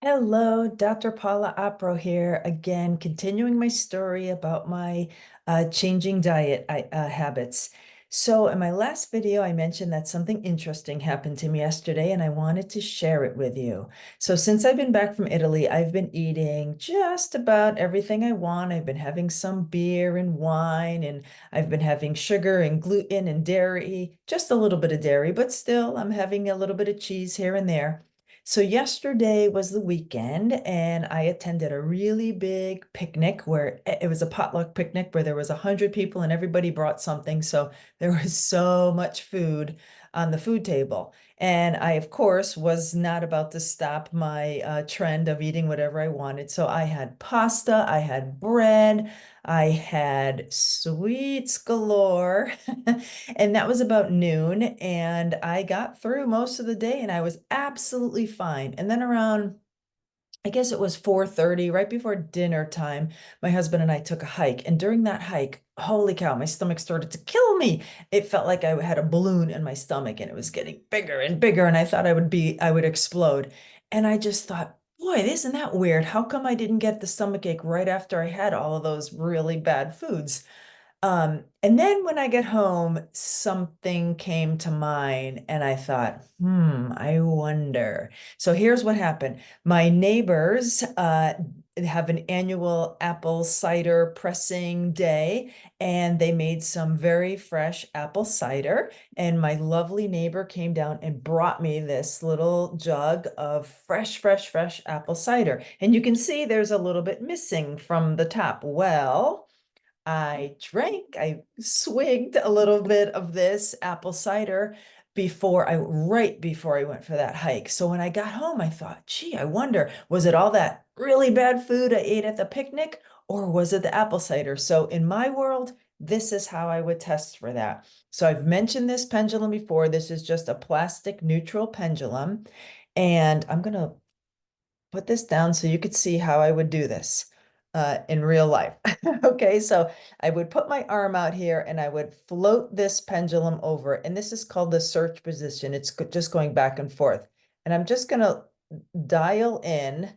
Hello, Dr. Paula Opro here, again, continuing my story about my changing diet habits. So, in my last video, I mentioned that something interesting happened to me yesterday, and I wanted to share it with you. So, since I've been back from Italy, I've been eating just about everything I want. I've been having some beer and wine, and I've been having sugar and gluten and dairy, just a little bit of dairy, but still, I'm having a little bit of cheese here and there. So yesterday was the weekend, and I attended a really big picnic where it was a potluck picnic where there was 100 people and everybody brought something. So there was so much food on the food table. And I, of course, was not about to stop my trend of eating whatever I wanted. So I had pasta, I had bread, I had sweets galore. And that was about noon. And I got through most of the day and I was absolutely fine. And then around, I guess it was 4:30, right before dinner time, my husband and I took a hike. And during that hike, holy cow, my stomach started to kill me. It felt like I had a balloon in my stomach and it was getting bigger and bigger. And I thought I would explode. And I just thought, boy, isn't that weird? How come I didn't get the stomach ache right after I had all of those really bad foods? And then when I get home, something came to mind and I thought, I wonder. So here's what happened. My neighbors have an annual apple cider pressing day, and they made some very fresh apple cider. And my lovely neighbor came down and brought me this little jug of fresh apple cider. And you can see there's a little bit missing from the top. Well, I swigged a little bit of this apple cider right before I went for that hike. So when I got home, I thought, gee, I wonder, was it all that really bad food I ate at the picnic, or was it the apple cider? So in my world, this is how I would test for that. So I've mentioned this pendulum before. This is just a plastic neutral pendulum. And I'm going to put this down so you could see how I would do this in real life. Okay, so I would put my arm out here and I would float this pendulum over, and this is called the search position. It's just going back and forth. And I'm just going to dial in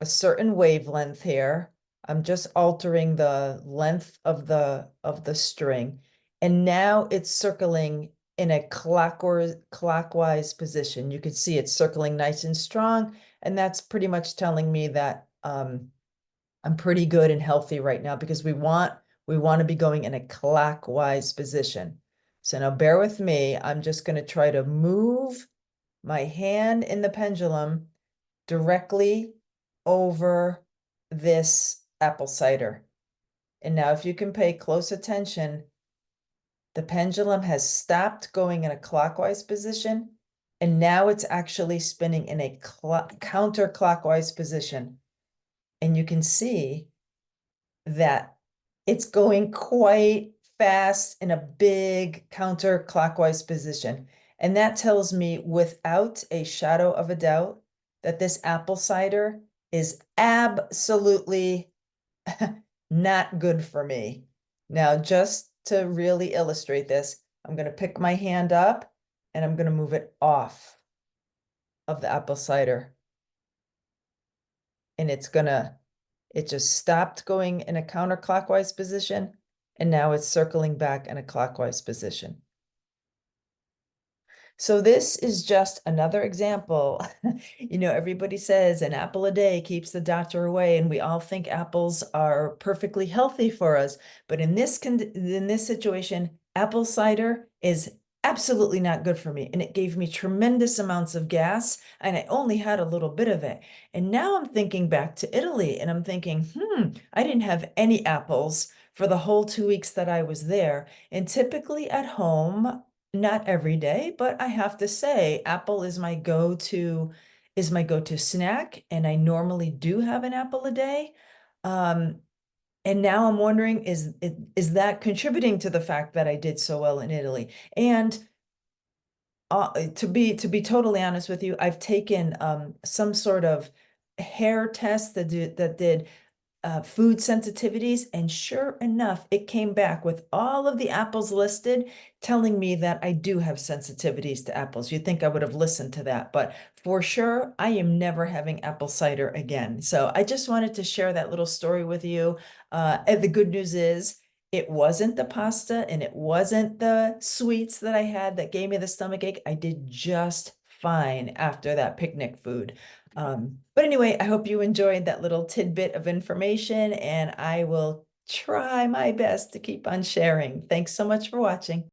a certain wavelength here. I'm just altering the length of the string. And now it's circling in a clockwise position. You can see it's circling nice and strong. And that's pretty much telling me that I'm pretty good and healthy right now because we want to be going in a clockwise position. So now bear with me. I'm just going to try to move my hand in the pendulum directly over this apple cider. And now if you can pay close attention, the pendulum has stopped going in a clockwise position, and now it's actually spinning in a counterclockwise position. And you can see that it's going quite fast in a big counterclockwise position. And that tells me without a shadow of a doubt that this apple cider is absolutely not good for me. Now, just to really illustrate this, I'm going to pick my hand up and I'm going to move it off of the apple cider. And it just stopped going in a counterclockwise position, and now it's circling back in a clockwise position. So this is just another example. Everybody says an apple a day keeps the doctor away, and we all think apples are perfectly healthy for us. But in this situation, apple cider is absolutely not good for me. And it gave me tremendous amounts of gas, and I only had a little bit of it. And now I'm thinking back to Italy, and I'm thinking, I didn't have any apples for the whole 2 weeks that I was there. And typically at home, not every day, but I have to say, apple is my go-to snack, and I normally do have an apple a day. Um, and now I'm wondering, is that contributing to the fact that I did so well in Italy? And to be totally honest with you, I've taken some sort of hair test that did food sensitivities, and sure enough, it came back with all of the apples listed, telling me that I do have sensitivities to apples. You'd think I would have listened to that, but for sure, I am never having apple cider again. So I just wanted to share that little story with you. And the good news is, it wasn't the pasta and it wasn't the sweets that I had that gave me the stomach ache. I did just fine after that picnic food. But anyway, I hope you enjoyed that little tidbit of information, and I will try my best to keep on sharing. Thanks so much for watching.